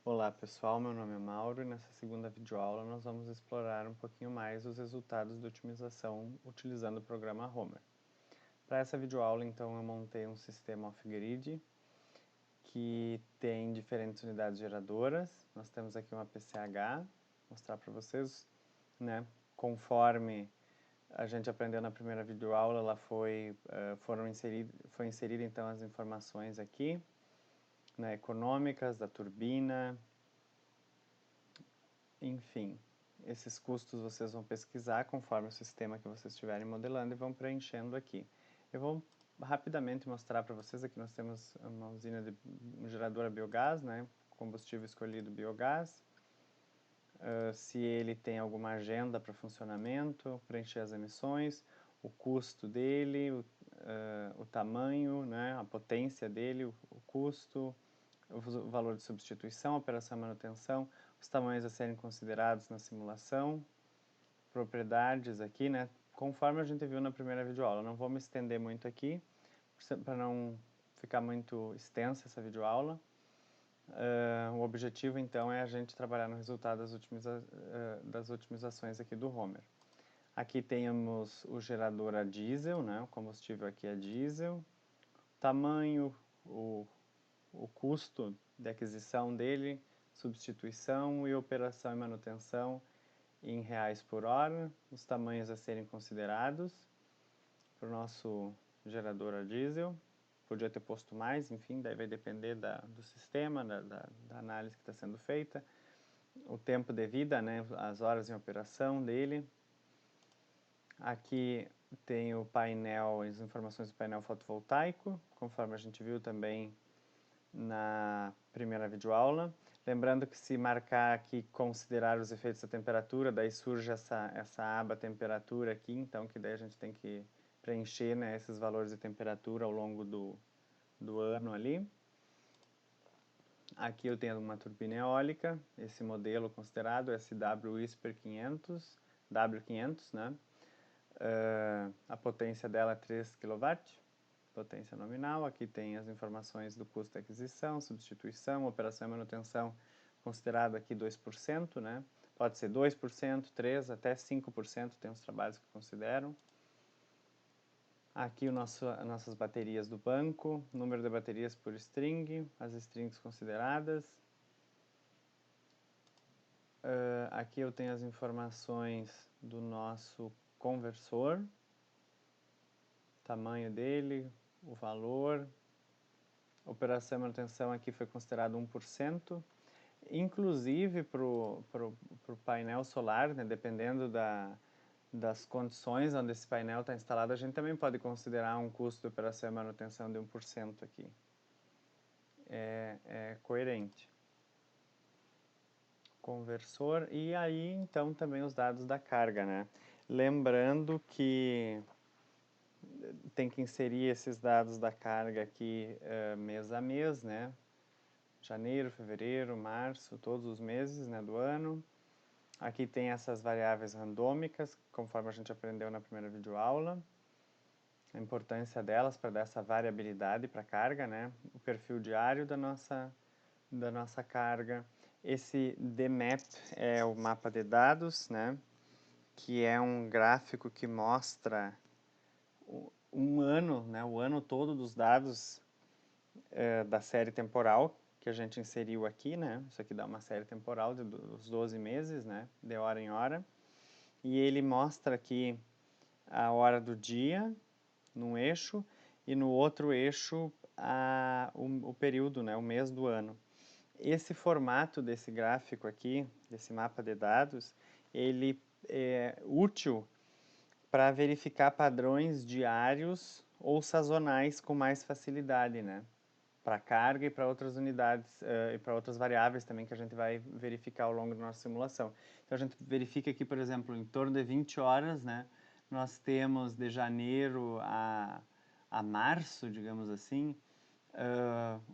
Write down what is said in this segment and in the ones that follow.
Olá pessoal, meu nome é Mauro e nessa segunda videoaula nós vamos explorar um pouquinho mais os resultados de otimização utilizando o programa Homer. Para essa videoaula, então, eu montei um sistema off-grid que tem diferentes unidades geradoras. Nós temos aqui uma PCH, vou mostrar para vocês, né? Conforme a gente aprendeu na primeira videoaula, foi inserida então as informações aqui, né, econômicas da turbina. Enfim, esses custos vocês vão pesquisar conforme o sistema que vocês estiverem modelando e vão preenchendo aqui. Eu vou rapidamente mostrar para vocês, aqui nós temos uma usina de um gerador a biogás, né, combustível escolhido biogás, se ele tem alguma agenda para funcionamento, preencher as emissões, o custo dele, o tamanho, né, a potência dele, o custo, o valor de substituição, operação e manutenção, os tamanhos a serem considerados na simulação, propriedades aqui, né, conforme a gente viu na primeira videoaula. Não vou me estender muito aqui, para não ficar muito extensa essa videoaula. O objetivo, então, é a gente trabalhar no resultado das otimizações aqui do Homer. Aqui temos o gerador a diesel, né, o combustível aqui é diesel, tamanho, o custo de aquisição dele, substituição e operação e manutenção em reais por hora, os tamanhos a serem considerados para o nosso gerador a diesel. Podia ter posto mais, enfim, daí vai depender do sistema, da análise que está sendo feita, o tempo de vida, né, as horas em operação dele. Aqui tem o painel, as informações do painel fotovoltaico, conforme a gente viu também na primeira videoaula. Lembrando que se marcar aqui, considerar os efeitos da temperatura, daí surge essa aba temperatura aqui, então que daí a gente tem que preencher, né, esses valores de temperatura ao longo do ano ali. Aqui eu tenho uma turbina eólica, esse modelo considerado SW Whisper 500, W500, né? A potência dela é 3 kW, potência nominal. Aqui tem as informações do custo de aquisição, substituição, operação e manutenção, considerado aqui 2%, né? Pode ser 2%, 3%, até 5%, tem uns trabalhos que consideram. Aqui as nossas baterias do banco, número de baterias por string, as strings consideradas. Aqui eu tenho as informações do nosso conversor, tamanho dele, o valor. Operação e manutenção aqui foi considerado 1%. Inclusive para o painel solar, né, dependendo das condições onde esse painel está instalado, a gente também pode considerar um custo de operação e manutenção de 1% aqui. É coerente. Conversor, e aí então também os dados da carga, né? Lembrando que tem que inserir esses dados da carga aqui mês a mês, né? Janeiro, fevereiro, março, todos os meses, né, do ano. Aqui tem essas variáveis randômicas, conforme a gente aprendeu na primeira videoaula. A importância delas para dar essa variabilidade para a carga, né? O perfil diário da nossa carga. Esse DMAP é o mapa de dados, né? Que é um gráfico que mostra um ano, né? O ano todo dos dados da série temporal que a gente inseriu aqui, né? Isso aqui dá uma série temporal dos 12 meses, né? De hora em hora. E ele mostra aqui a hora do dia, num eixo, e no outro eixo o período, né? O mês do ano. Esse formato desse gráfico aqui, desse mapa de dados, ele é útil para verificar padrões diários ou sazonais com mais facilidade, né? Para carga e para outras unidades e para outras variáveis também que a gente vai verificar ao longo da nossa simulação. Então a gente verifica aqui, por exemplo, em torno de 20 horas, né? Nós temos de janeiro a março, digamos assim,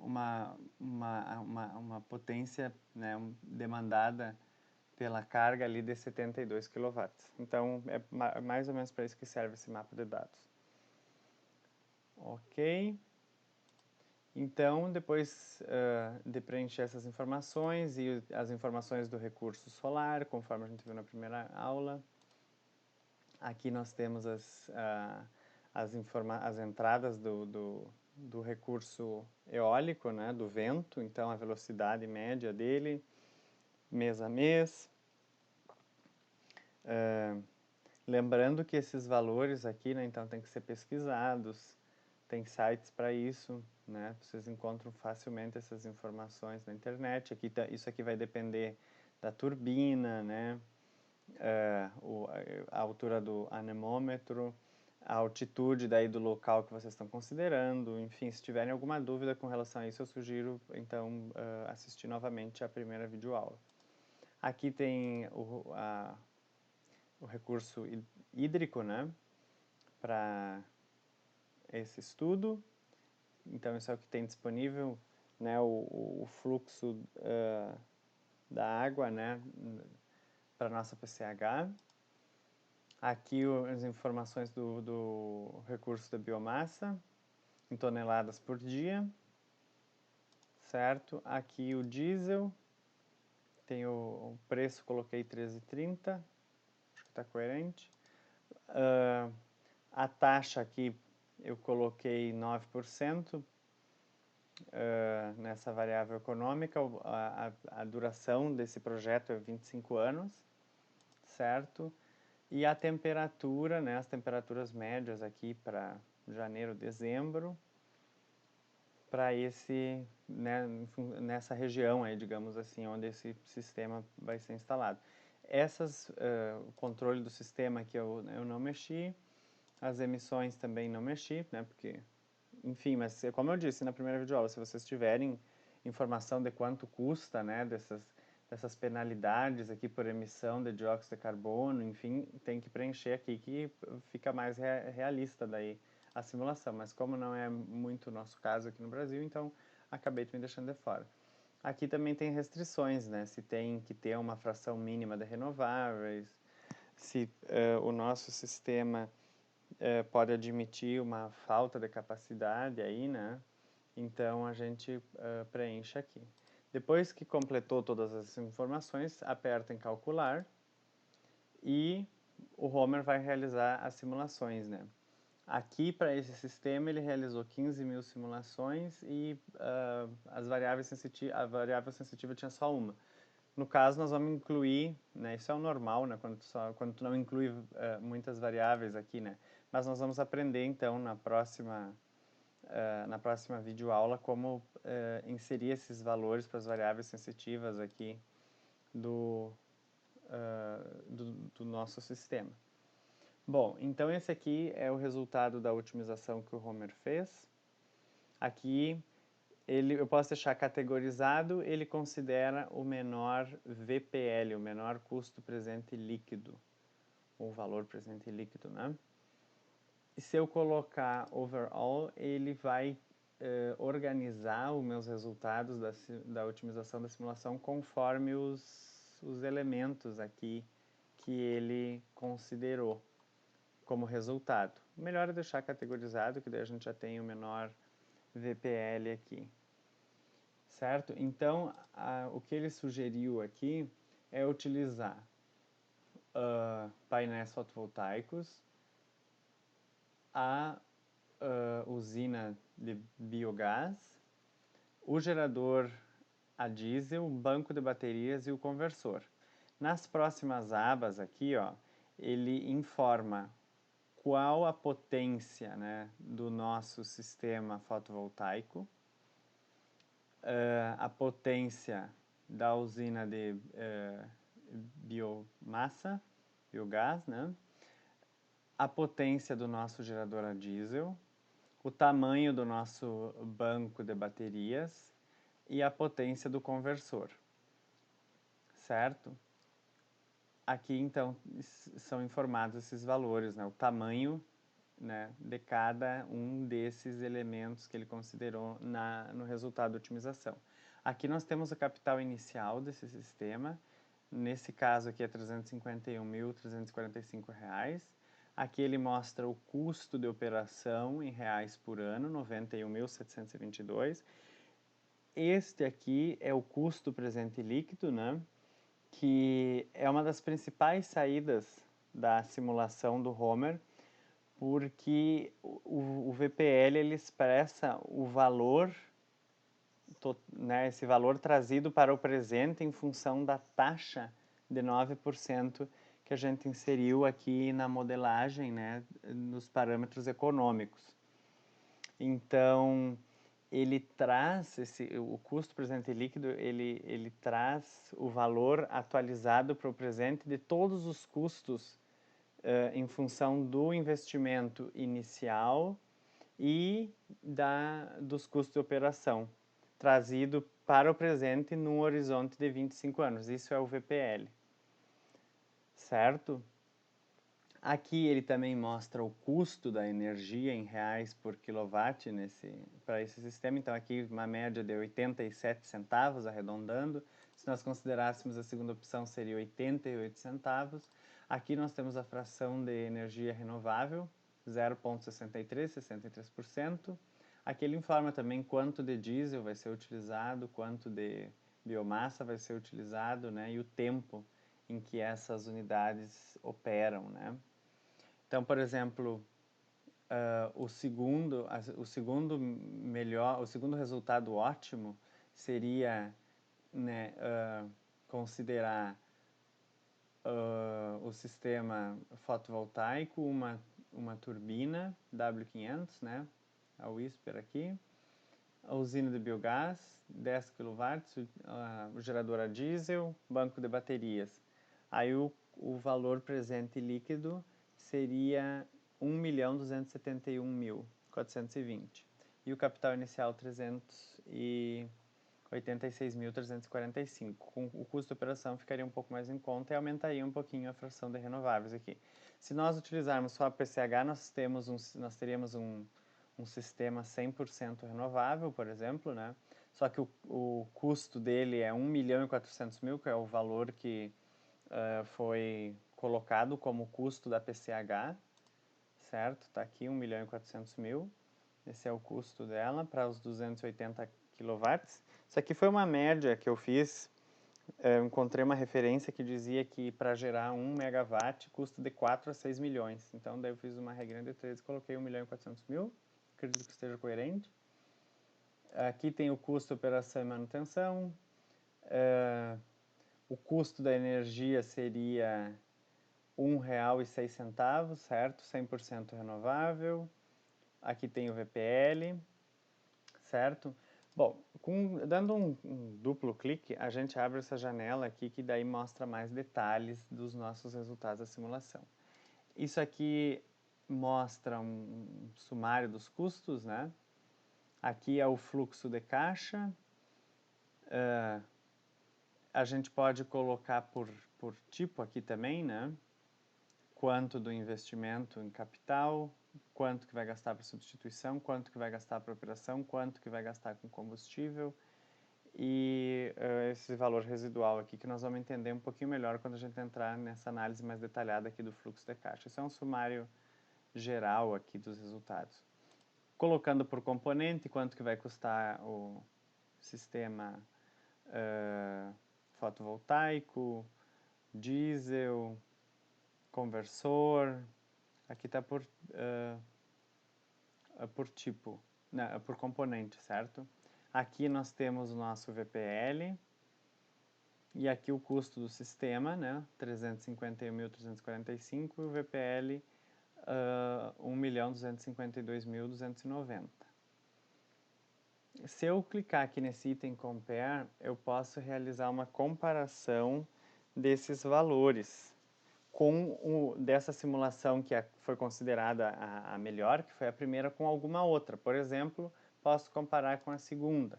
uma potência, né, demandada pela carga ali de 72 kW. Então, é mais ou menos para isso que serve esse mapa de dados. Ok. Então, depois de preencher essas informações e as informações do recurso solar, conforme a gente viu na primeira aula, aqui nós temos as entradas do recurso eólico, né, do vento, então a velocidade média dele, mês a mês. Lembrando que esses valores aqui, né, então tem que ser pesquisados, tem sites para isso, né? Vocês encontram facilmente essas informações na internet. Aqui isso aqui vai depender da turbina, né? A altura do anemômetro, a altitude daí do local que vocês estão considerando. Enfim, se tiverem alguma dúvida com relação a isso, eu sugiro então assistir novamente a primeira videoaula. Aqui tem o recurso hídrico, né? Para esse estudo. Então, isso é o que tem disponível, né, o fluxo da água, né, para a nossa PCH. Aqui as informações do recurso da biomassa, em toneladas por dia, certo? Aqui o diesel, tem o preço, coloquei 13,30, acho que está coerente. A taxa aqui eu coloquei 9%, nessa variável econômica, a duração desse projeto é 25 anos, certo? E a temperatura, né, as temperaturas médias aqui para janeiro, dezembro, para esse, né, nessa região aí, digamos assim, onde esse sistema vai ser instalado. O controle do sistema que eu não mexi, as emissões também não mexi, né, porque enfim, mas como eu disse na primeira videoaula, se vocês tiverem informação de quanto custa, né, dessas penalidades aqui por emissão de dióxido de carbono, enfim, tem que preencher aqui que fica mais realista daí a simulação. Mas como não é muito o nosso caso aqui no Brasil, então acabei me deixando de fora. Aqui também tem restrições, né, se tem que ter uma fração mínima de renováveis, se o nosso sistema pode admitir uma falta de capacidade aí, né? Então a gente preenche aqui. Depois que completou todas as informações, aperta em calcular e o Homer vai realizar as simulações, né? Aqui, para esse sistema, ele realizou 15 mil simulações e a variável sensitiva tinha só uma. No caso, nós vamos incluir, né, isso é o normal, né, quando tu não inclui muitas variáveis aqui, né, mas nós vamos aprender, então, na próxima videoaula, como inserir esses valores para as variáveis sensitivas aqui do nosso sistema. Bom, então esse aqui é o resultado da otimização que o Homer fez. Aqui eu posso deixar categorizado, ele considera o menor VPL, o menor custo presente líquido, ou valor presente líquido, né? E se eu colocar overall, ele vai organizar os meus resultados da otimização da simulação conforme os elementos aqui que ele considerou como resultado. Melhor é deixar categorizado, que daí a gente já tem o menor VPL aqui. Certo? Então, o que ele sugeriu aqui é utilizar painéis fotovoltaicos, a usina de biogás, o gerador a diesel, o banco de baterias e o conversor. Nas próximas abas aqui, ó, ele informa qual a potência, né, do nosso sistema fotovoltaico, a potência da usina de biomassa, biogás, né? A potência do nosso gerador a diesel, o tamanho do nosso banco de baterias e a potência do conversor, certo? Aqui, então, são informados esses valores, né? O tamanho, né, de cada um desses elementos que ele considerou no resultado da otimização. Aqui nós temos o capital inicial desse sistema, nesse caso aqui é R$ 351.345, Aqui ele mostra o custo de operação em reais por ano, 91.722. Este aqui é o custo presente líquido, né? Que é uma das principais saídas da simulação do Homer, porque o VPL ele expressa o valor, né, esse valor trazido para o presente em função da taxa de 9% que a gente inseriu aqui na modelagem, né, nos parâmetros econômicos. Então, ele traz o custo presente líquido, ele traz o valor atualizado para o presente de todos os custos em função do investimento inicial e dos custos de operação, trazido para o presente num horizonte de 25 anos. Isso é o VPL, certo? Aqui ele também mostra o custo da energia em reais por quilowatt para esse sistema. Então aqui uma média de 87 centavos, arredondando. Se nós considerássemos a segunda opção, seria 88 centavos. Aqui nós temos a fração de energia renovável, 0,63, 63%. Aqui ele informa também quanto de diesel vai ser utilizado, quanto de biomassa vai ser utilizado, né, e o tempo em que essas unidades operam, né. Então, por exemplo, o segundo resultado ótimo seria, né, considerar o sistema fotovoltaico, uma turbina W500, né, a Whisper aqui, a usina de biogás, 10 kW, o gerador a diesel, banco de baterias. Aí o valor presente líquido seria 1.271.420. E o capital inicial 386.345. Com o custo de operação ficaria um pouco mais em conta e aumentaria um pouquinho a fração de renováveis aqui. Se nós utilizarmos só a PCH, nós teríamos um sistema 100% renovável, por exemplo, né? Só que o custo dele é 1.400.000, que é o valor que foi colocado como custo da PCH, certo? Está aqui 1.400.000. Esse é o custo dela para os 280 kW. Isso aqui foi uma média que eu fiz. Eu encontrei uma referência que dizia que para gerar 1 megawatt custa de 4 a 6 milhões. Então, daí eu fiz uma regrinha de 3 e coloquei 1.400.000. Acredito que esteja coerente. Aqui tem o custo de operação e manutenção. O custo da energia seria R$1,06, certo? 100% renovável. Aqui tem o VPL, certo? Bom, dando um duplo clique, a gente abre essa janela aqui que daí mostra mais detalhes dos nossos resultados da simulação. Isso aqui mostra um sumário dos custos, né? Aqui é o fluxo de caixa. A gente pode colocar por tipo aqui também, né? Quanto do investimento em capital, quanto que vai gastar para substituição, quanto que vai gastar para operação, quanto que vai gastar com combustível e esse valor residual aqui que nós vamos entender um pouquinho melhor quando a gente entrar nessa análise mais detalhada aqui do fluxo de caixa. Isso é um sumário geral aqui dos resultados. Colocando por componente quanto que vai custar o sistema fotovoltaico, diesel, conversor, aqui está por tipo, não, por componente, certo? Aqui nós temos o nosso VPL e aqui o custo do sistema, né? 351.345 e o VPL 1.252.290. Se eu clicar aqui nesse item Compare, eu posso realizar uma comparação desses valores com dessa simulação que foi considerada a melhor, que foi a primeira, com alguma outra. Por exemplo, posso comparar com a segunda,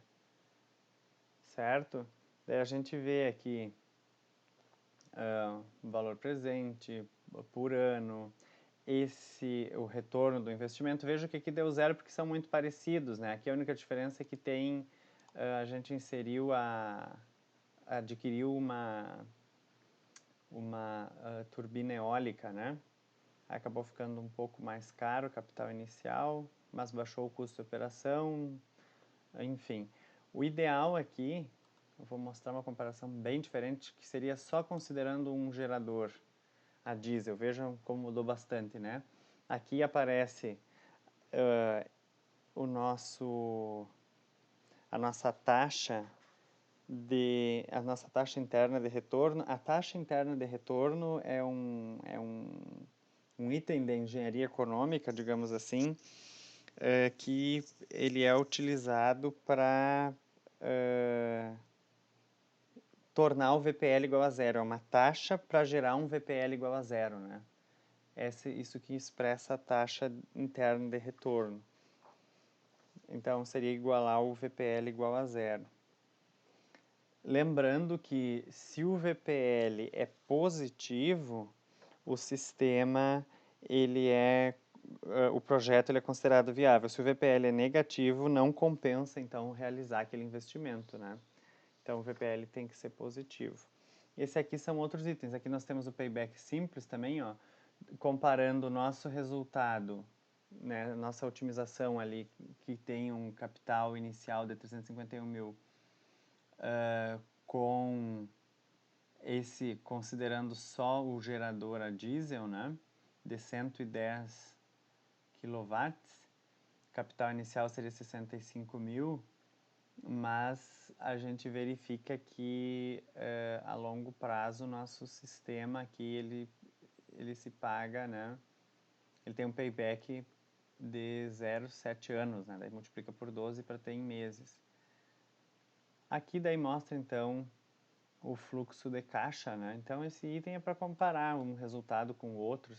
certo? Daí a gente vê aqui o valor presente por ano, o retorno do investimento. Veja que aqui deu zero porque são muito parecidos, né? Aqui a única diferença é que a gente adquiriu uma turbina eólica, né? acabou ficando um pouco mais caro o capital inicial, mas baixou o custo de operação, enfim. O ideal aqui, eu vou mostrar uma comparação bem diferente, que seria só considerando um gerador a diesel. Vejam como mudou bastante, né? Aqui aparece a nossa taxa interna de retorno. A taxa interna de retorno é um item da engenharia econômica, digamos assim, que ele é utilizado para tornar o VPL igual a zero. É uma taxa para gerar um VPL igual a zero, né? Isso que expressa a taxa interna de retorno. Então, seria igualar o VPL igual a zero. Lembrando que se o VPL é positivo, o sistema, o projeto ele é considerado viável. Se o VPL é negativo, não compensa, então, realizar aquele investimento, né? Então, o VPL tem que ser positivo. Esse aqui são outros itens. Aqui nós temos o payback simples também, ó, comparando o nosso resultado, né, nossa otimização ali, que tem um capital inicial de 351 mil, com esse, considerando só o gerador a diesel, né, de 110 kW, capital inicial seria 65 mil, mas a gente verifica que a longo prazo o nosso sistema aqui ele se paga, né? Ele tem um payback de 0,7 anos, né? Daí multiplica por 12 para ter em meses. Aqui daí mostra então o fluxo de caixa, né? Então esse item é para comparar um resultado com o outro,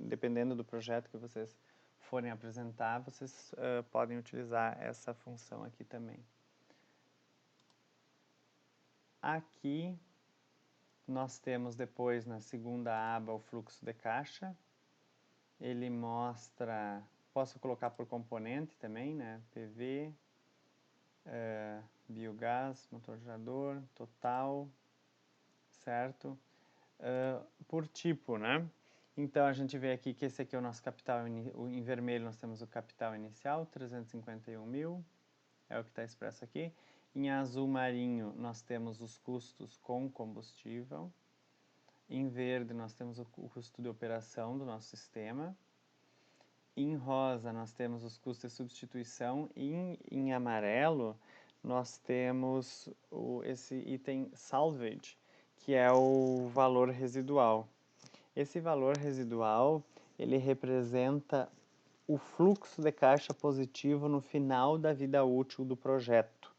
dependendo do projeto que vocês forem apresentar, vocês podem utilizar essa função aqui também. Aqui nós temos depois na segunda aba o fluxo de caixa. Ele mostra, posso colocar por componente também, né? PV, biogás, motor gerador, total, certo? Por tipo, né? Então a gente vê aqui que esse aqui é o nosso capital, em vermelho nós temos o capital inicial, 351 mil, é o que está expresso aqui. Em azul marinho nós temos os custos com combustível. Em verde nós temos o custo de operação do nosso sistema. Em rosa nós temos os custos de substituição e em amarelo nós temos esse item salvage, que é o valor residual. Esse valor residual, ele representa o fluxo de caixa positivo no final da vida útil do projeto,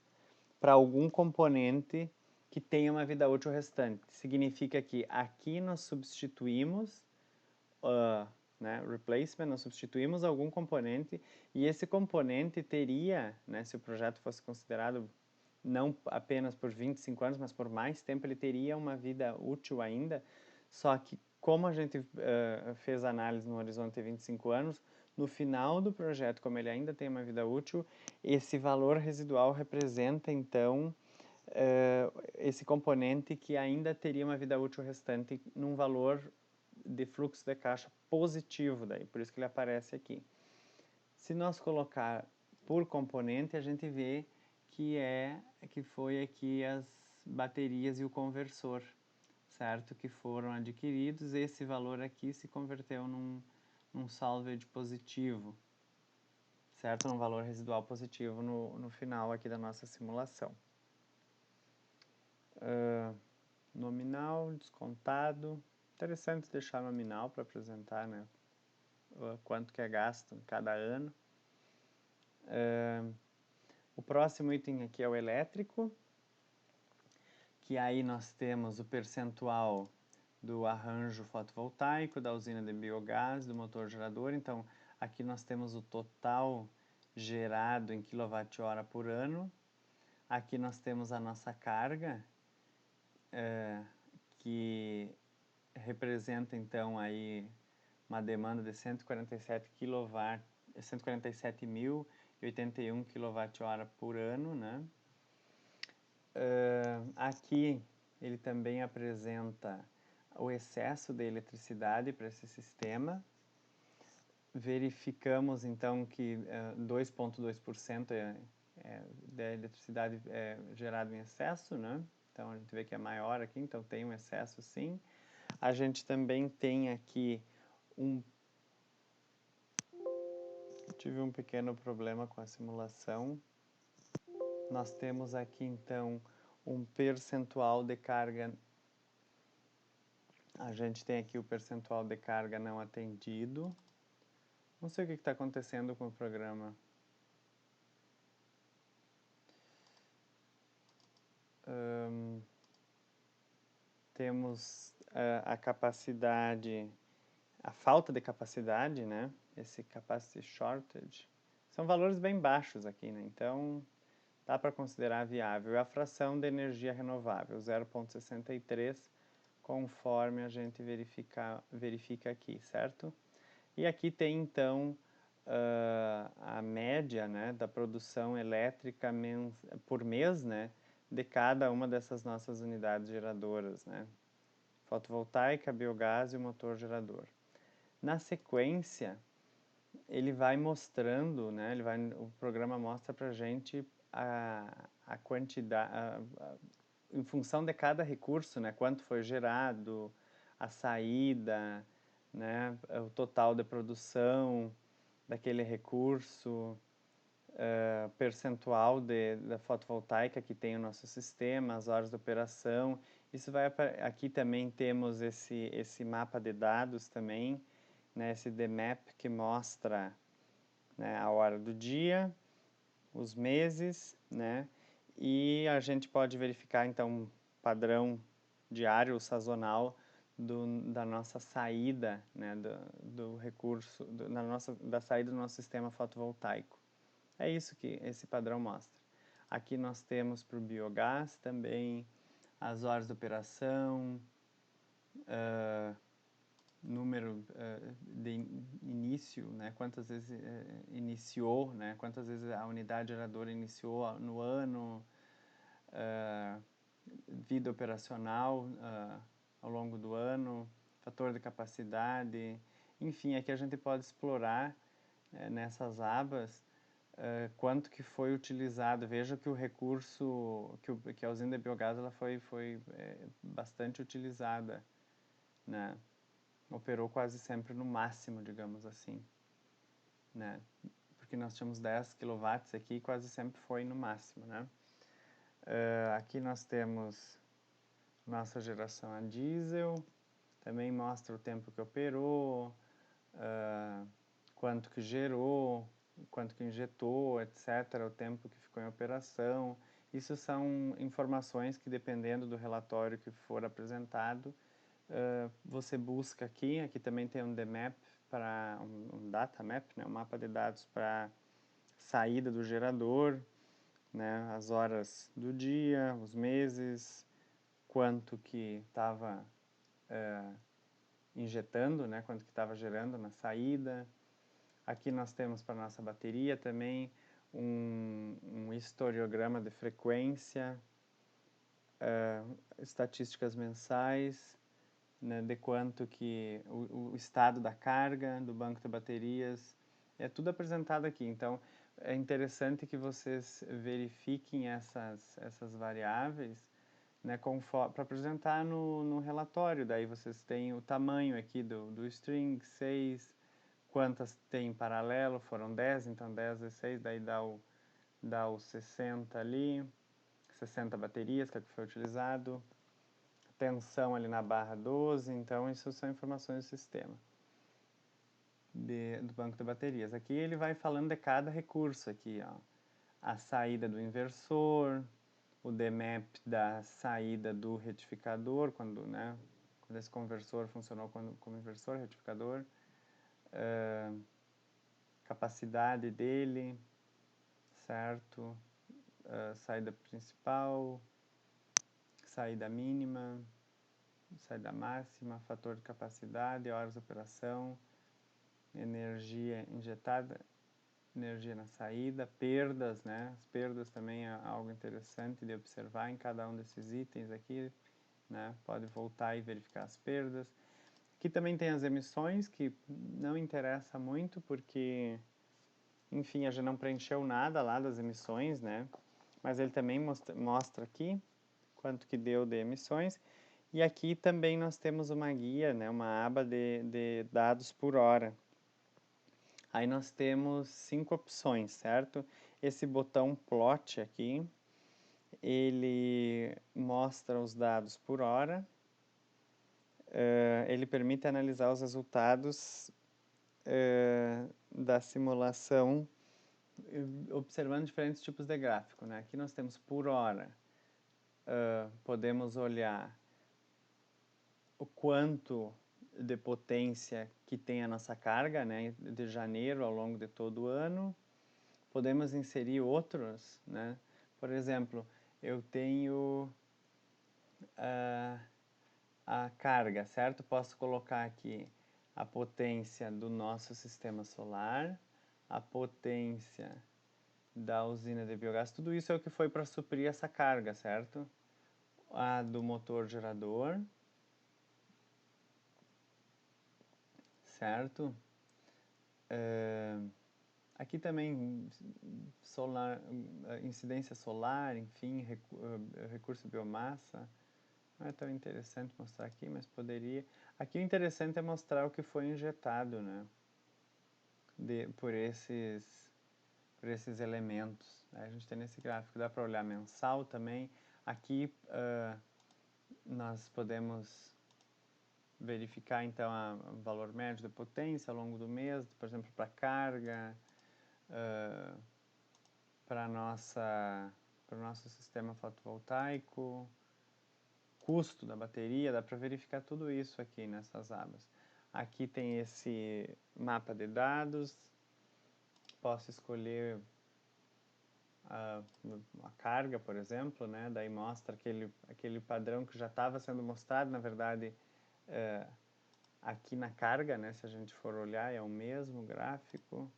para algum componente que tenha uma vida útil restante. Significa que aqui nós substituímos né, replacement, nós substituímos algum componente e esse componente teria, né, se o projeto fosse considerado não apenas por 25 anos, mas por mais tempo, ele teria uma vida útil ainda, só que como a gente fez análise no horizonte de 25 anos, no final do projeto, como ele ainda tem uma vida útil, esse valor residual representa, então, esse componente que ainda teria uma vida útil restante num valor de fluxo de caixa positivo, daí, por isso que ele aparece aqui. Se nós colocar por componente, a gente vê que foi aqui as baterias e o conversor, certo? Que foram adquiridos, esse valor aqui se converteu num salvage positivo, certo? Num valor residual positivo no final aqui da nossa simulação. Nominal, descontado. Interessante deixar nominal para apresentar, né? Quanto que é gasto em cada ano. O próximo item aqui é o elétrico, que aí nós temos o percentual do arranjo fotovoltaico, da usina de biogás, do motor gerador. Então, aqui nós temos o total gerado em kWh por ano. Aqui nós temos a nossa carga, que representa então aí uma demanda de 147.081 kWh por ano, né? Aqui ele também apresenta o excesso de eletricidade para esse sistema. Verificamos então que 2,2% da eletricidade é gerada em excesso, né? Então a gente vê que é maior aqui, então tem um excesso sim. A gente também tem aqui tive um pequeno problema com a simulação. Nós temos aqui então um percentual de carga. A gente tem aqui o percentual de carga não atendido. Não sei o que está acontecendo com o programa. Temos a capacidade, a falta de capacidade, né? Esse capacity shortage. São valores bem baixos aqui, né? Então, dá para considerar viável. E a fração de energia renovável, 0,63, conforme a gente verifica aqui, certo? E aqui tem, então, a média, né, da produção elétrica por mês, né, de cada uma dessas nossas unidades geradoras, né? Fotovoltaica, biogás e o motor gerador. Na sequência, ele vai mostrando, né, o programa mostra para a gente a quantidade, em função de cada recurso, né, quanto foi gerado, a saída, né, o total de produção daquele recurso, percentual da fotovoltaica que tem o nosso sistema, as horas de operação. Isso vai aqui também temos esse mapa de dados também, né, esse DMAP que mostra, né, a hora do dia, os meses, né, e a gente pode verificar então padrão diário ou sazonal da nossa saída, né, do recurso, da saída do nosso sistema fotovoltaico. É isso que esse padrão mostra. Aqui nós temos para o biogás também as horas de operação, número de início, né, quantas vezes iniciou, né, quantas vezes a unidade geradora iniciou no ano, vida operacional ao longo do ano, fator de capacidade, enfim, aqui a gente pode explorar nessas abas quanto que foi utilizado. Veja que o recurso, que a usina de biogás ela foi bastante utilizada, né? Operou quase sempre no máximo, digamos assim, né? Porque nós tínhamos 10 kW aqui, quase sempre foi no máximo, né? Aqui nós temos nossa geração a diesel, também mostra o tempo que operou, quanto que gerou, quanto que injetou, etc., o tempo que ficou em operação. Isso são informações que, dependendo do relatório que for apresentado, você busca aqui também tem um DMAP, um data map, né, um mapa de dados para saída do gerador, né, as horas do dia, os meses, quanto que estava injetando, né, quanto que estava gerando na saída. Aqui nós temos para nossa bateria também um historiograma de frequência, estatísticas mensais, né, de quanto que o estado da carga do banco de baterias, é tudo apresentado aqui. Então, é interessante que vocês verifiquem essas variáveis, né, para apresentar no relatório. Daí vocês têm o tamanho aqui do string, 6, quantas tem em paralelo, foram 10, então 10 vezes 6, daí dá o 60 ali, 60 baterias, que é o que foi utilizado, tensão ali na barra 12, então isso são informações do sistema, do banco de baterias. Aqui ele vai falando de cada recurso aqui, ó. A saída do inversor, o DMAP da saída do retificador, quando esse conversor funcionou como inversor, retificador, capacidade dele, certo? Saída principal, saída mínima, saída máxima, fator de capacidade, horas de operação, energia injetada, energia na saída, perdas, né? As perdas também é algo interessante de observar em cada um desses itens aqui, né? Pode voltar e verificar as perdas. Aqui também tem as emissões, que não interessa muito, porque, enfim, a gente não preencheu nada lá das emissões, né? Mas ele também mostra aqui quanto que deu de emissões. E aqui também nós temos uma guia, né? Uma aba de dados por hora. Aí nós temos 5 opções, certo? Esse botão plot aqui, ele mostra os dados por hora. Ele permite analisar os resultados da simulação observando diferentes tipos de gráfico, né? Aqui nós temos por hora. Podemos olhar o quanto de potência que tem a nossa carga, né? De janeiro ao longo de todo o ano. Podemos inserir outros, né? Por exemplo, eu tenho a carga, certo? Posso colocar aqui a potência do nosso sistema solar, a potência da usina de biogás, tudo isso é o que foi para suprir essa carga, certo? A do motor gerador, certo? Aqui também solar, incidência solar, enfim, recurso biomassa. Não é tão interessante mostrar aqui, mas poderia. Aqui o interessante é mostrar o que foi injetado, né? Por esses elementos. A gente tem nesse gráfico, dá para olhar mensal também. Aqui nós podemos verificar então o valor médio da potência ao longo do mês, por exemplo, para carga, para o nosso sistema fotovoltaico, custo da bateria, dá para verificar tudo isso aqui nessas abas. Aqui tem esse mapa de dados, posso escolher a carga, por exemplo, né? Daí mostra aquele padrão que já estava sendo mostrado, na verdade, aqui na carga, né? Se a gente for olhar, é o mesmo gráfico.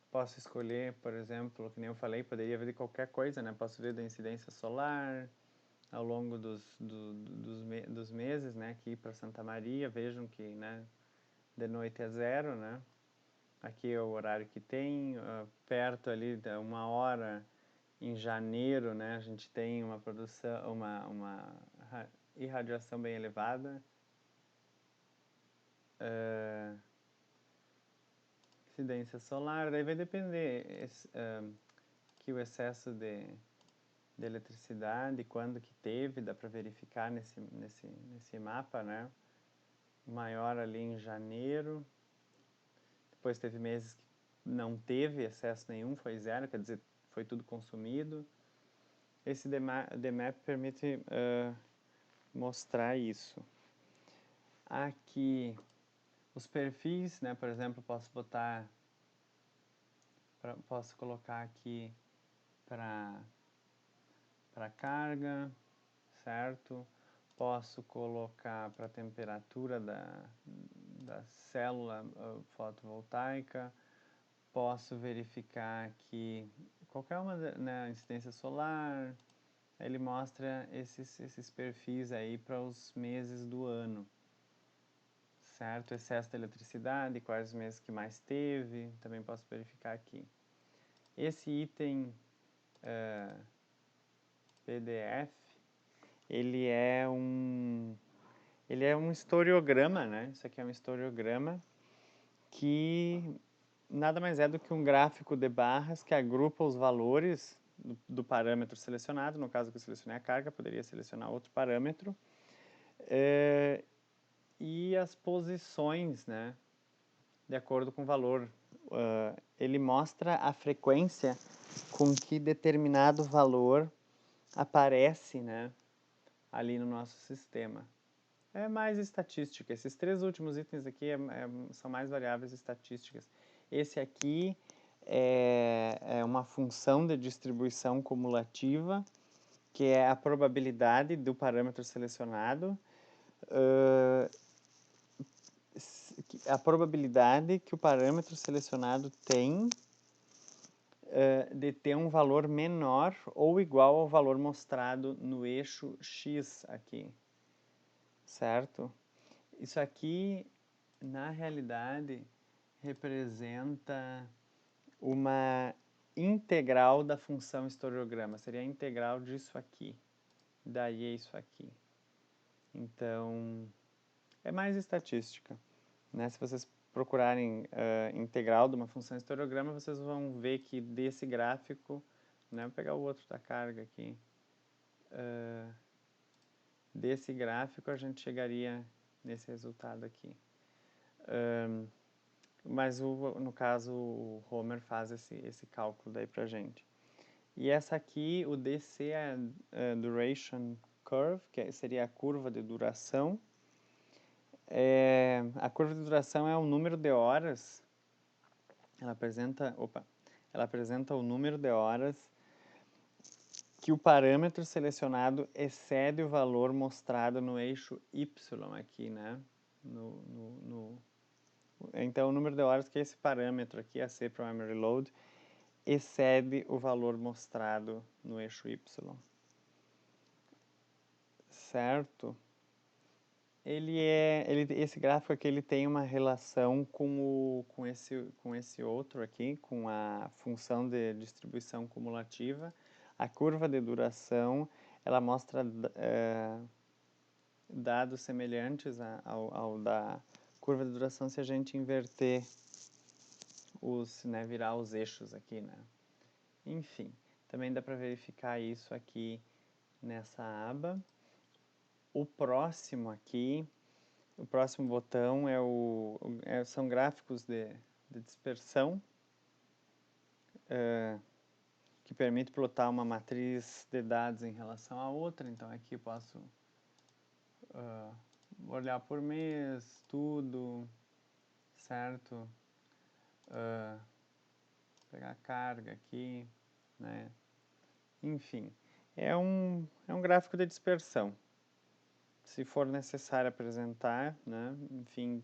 Posso escolher, por exemplo, que nem eu falei, poderia ver de qualquer coisa, né? Posso ver da incidência solar ao longo dos meses, né? Aqui para Santa Maria, vejam que, né? De noite é 0, né? Aqui é o horário que tem, perto ali de 1 hora em janeiro, né? A gente tem uma produção, uma irradiação bem elevada. Incidência solar, daí vai depender que o excesso de eletricidade, quando que teve, dá para verificar nesse mapa, né? Maior ali em janeiro, depois teve meses que não teve excesso nenhum, foi 0, quer dizer, foi tudo consumido. Esse DMAP permite mostrar isso. Aqui, os perfis, né? Por exemplo, posso colocar aqui para carga, certo? Posso colocar para temperatura da célula fotovoltaica. Posso verificar aqui qualquer uma, né, incidência solar. Ele mostra esses perfis aí para os meses do ano, certo? Excesso de eletricidade, quais os meses que mais teve, também posso verificar aqui. Esse item PDF, ele é um historiograma, né? Isso aqui é um historiograma que nada mais é do que um gráfico de barras que agrupa os valores do parâmetro selecionado. No caso que eu selecionei a carga, poderia selecionar outro parâmetro. E as posições, né? De acordo com o valor. Ele mostra a frequência com que determinado valor aparece, né? Ali no nosso sistema. É mais estatística. Esses 3 últimos itens aqui são mais variáveis estatísticas. Esse aqui é uma função de distribuição cumulativa, que é a probabilidade do parâmetro selecionado, a probabilidade que o parâmetro selecionado tem de ter um valor menor ou igual ao valor mostrado no eixo X aqui. certo? Isso aqui, na realidade, representa uma integral da função historiograma. Seria a integral disso aqui. Daí é isso aqui. Então, é mais estatística, né? Se vocês procurarem integral de uma função historiograma, vocês vão ver que desse gráfico, né? Vou pegar o outro da carga aqui. Desse gráfico a gente chegaria nesse resultado aqui. Mas no caso o Homer faz esse cálculo daí pra gente. E essa aqui, o DC é a duration curve, que seria a curva de duração. A curva de duração é o número de horas. Ela apresenta o número de horas que o parâmetro selecionado excede o valor mostrado no eixo Y aqui, né? Então, o número de horas que esse parâmetro aqui, AC Primary Load, excede o valor mostrado no eixo Y. Certo? Esse gráfico aqui ele tem uma relação com esse outro aqui, com a função de distribuição cumulativa. A curva de duração, ela mostra dados semelhantes ao da curva de duração se a gente inverter virar os eixos aqui, né? Enfim, também dá para verificar isso aqui nessa aba. O próximo aqui, o próximo botão são gráficos de dispersão, que permite plotar uma matriz de dados em relação a outra. Então aqui eu posso olhar por mês, tudo, certo? Pegar a carga aqui, né? Enfim, é um gráfico de dispersão. Se for necessário apresentar, né? Enfim,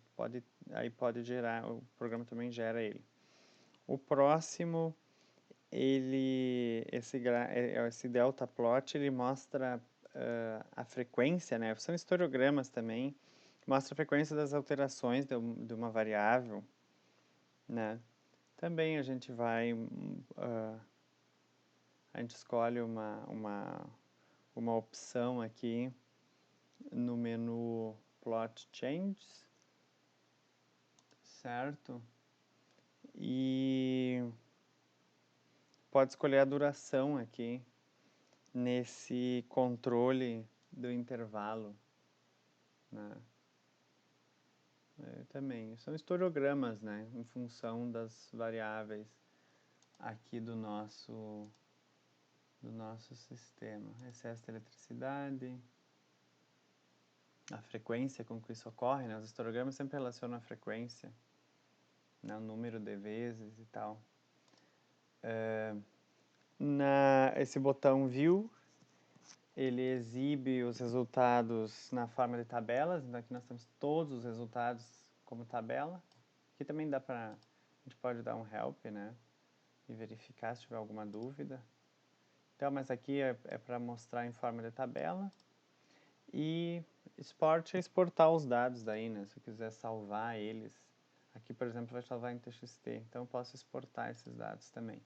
aí pode gerar, o programa também gera ele. O próximo, esse delta plot, ele mostra a frequência, né? São historiogramas também, mostra a frequência das alterações de uma variável, né? Também a gente vai, a gente escolhe uma opção aqui no menu Plot Changes, certo? E pode escolher a duração aqui nesse controle do intervalo, né? Também são historiogramas, né? Em função das variáveis aqui do nosso sistema. Excesso de eletricidade, a frequência com que isso ocorre, né? Os histogramas sempre relacionam a frequência, né? O número de vezes e tal. Esse botão View, ele exibe os resultados na forma de tabelas. Então aqui nós temos todos os resultados como tabela. Aqui também a gente pode dar um help, né? E verificar se tiver alguma dúvida. Então, mas aqui é para mostrar em forma de tabela. E export é exportar os dados daí, né? Se eu quiser salvar eles. Aqui, por exemplo, vai salvar em TXT. Então, eu posso exportar esses dados também.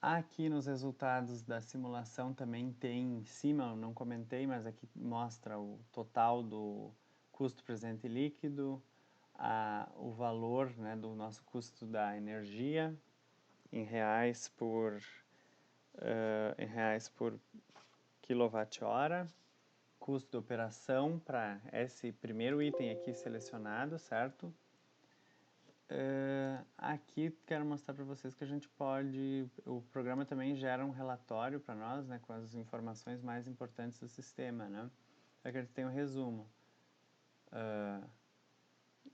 Aqui nos resultados da simulação também tem em cima, eu não comentei, mas aqui mostra o total do custo presente líquido, o valor, né, do nosso custo da energia em reais por quilowatt-hora, custo de operação para esse primeiro item aqui selecionado, certo? Aqui quero mostrar para vocês que a gente o programa também gera um relatório para nós, né, com as informações mais importantes do sistema, né? Aqui a gente tem um resumo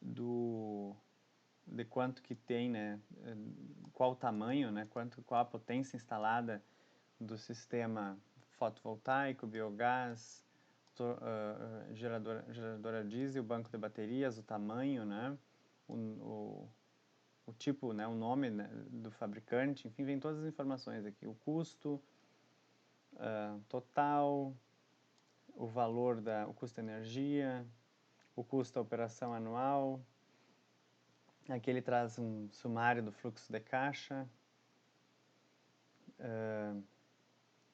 de quanto que tem, né, qual o tamanho, né, qual a potência instalada do sistema fotovoltaico, biogás, geradora diesel, banco de baterias, o tamanho, né, o tipo, né, o nome, né, do fabricante, enfim, vem todas as informações aqui, o custo total, o valor o custo da energia, o custo da operação anual. Aqui ele traz um sumário do fluxo de caixa,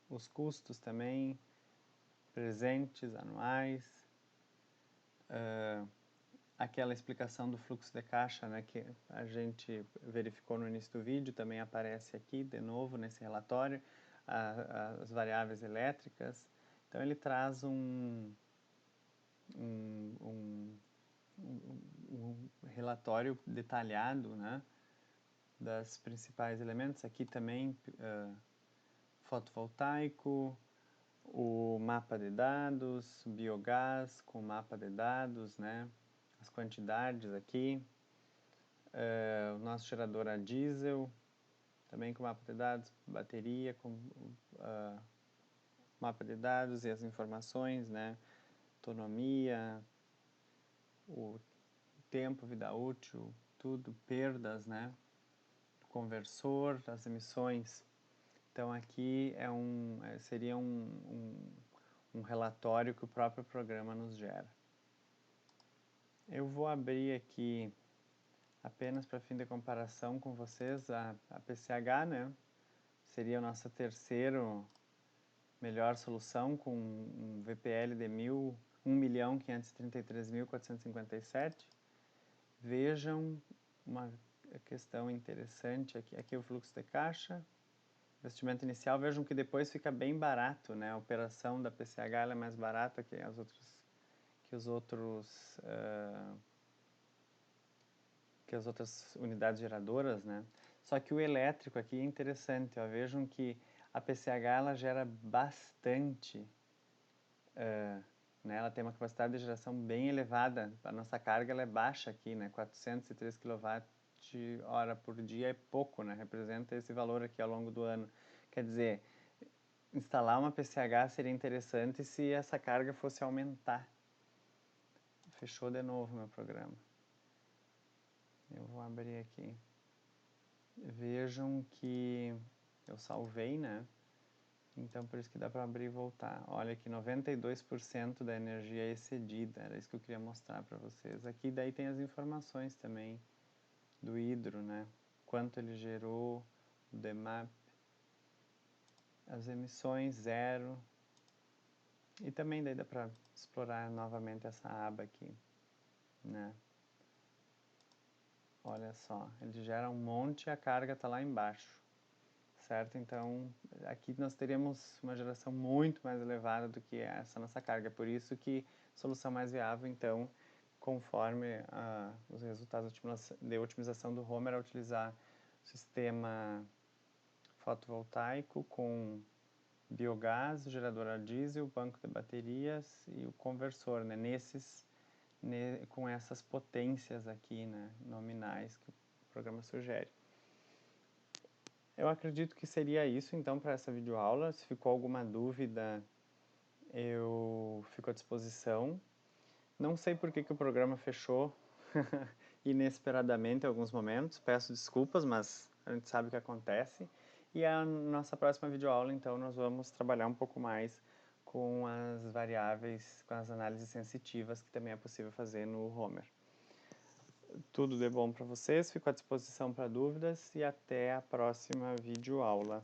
os custos também, presentes, anuais, aquela explicação do fluxo de caixa, né, que a gente verificou no início do vídeo, também aparece aqui de novo nesse relatório, as variáveis elétricas. Então ele traz um relatório detalhado, né, das principais elementos. Aqui também fotovoltaico, o mapa de dados, biogás com mapa de dados, né, as quantidades aqui, o nosso gerador a diesel, também com mapa de dados, bateria com mapa de dados e as informações, né, autonomia, o tempo, vida útil, tudo, perdas, né, conversor, as emissões. Então aqui seria um relatório que o próprio programa nos gera. Eu vou abrir aqui, apenas para fim de comparação com vocês, a PCH, né? Seria a nossa terceira melhor solução, com um VPL de 1.533.457. Vejam uma questão interessante aqui. Aqui é o fluxo de caixa, investimento inicial. Vejam que depois fica bem barato, né? A operação da PCH ela é mais barata que as outras unidades geradoras, né? Só que o elétrico aqui é interessante, ó. Vejam que a PCH ela gera bastante, né? Ela tem uma capacidade de geração bem elevada. A nossa carga ela é baixa aqui, né? 403 kWh por dia é pouco, né? Representa esse valor aqui ao longo do ano. Quer dizer, instalar uma PCH seria interessante se essa carga fosse aumentar. Fechou de novo meu programa. Eu vou abrir aqui. Vejam que eu salvei, né? Então por isso que dá para abrir e voltar. Olha aqui, 92% da energia é excedida. Era isso que eu queria mostrar para vocês. Aqui daí tem as informações também do hidro, né? Quanto ele gerou, o DMAP, as emissões, 0. E também daí dá para explorar novamente essa aba aqui, né? Olha só, ele gera um monte e a carga está lá embaixo, certo? Então, aqui nós teríamos uma geração muito mais elevada do que essa nossa carga. Por isso que a solução mais viável, então, conforme os resultados de otimização do Homer, é utilizar o sistema fotovoltaico com biogás, o gerador a diesel, o banco de baterias e o conversor, né? Com essas potências aqui, né, nominais que o programa sugere. Eu acredito que seria isso então para essa videoaula. Se ficou alguma dúvida, eu fico à disposição. Não sei por que o programa fechou inesperadamente em alguns momentos. Peço desculpas, mas a gente sabe o que acontece. E a nossa próxima videoaula, então, nós vamos trabalhar um pouco mais com as variáveis, com as análises sensitivas, que também é possível fazer no Homer. Tudo de bom para vocês, fico à disposição para dúvidas e até a próxima videoaula.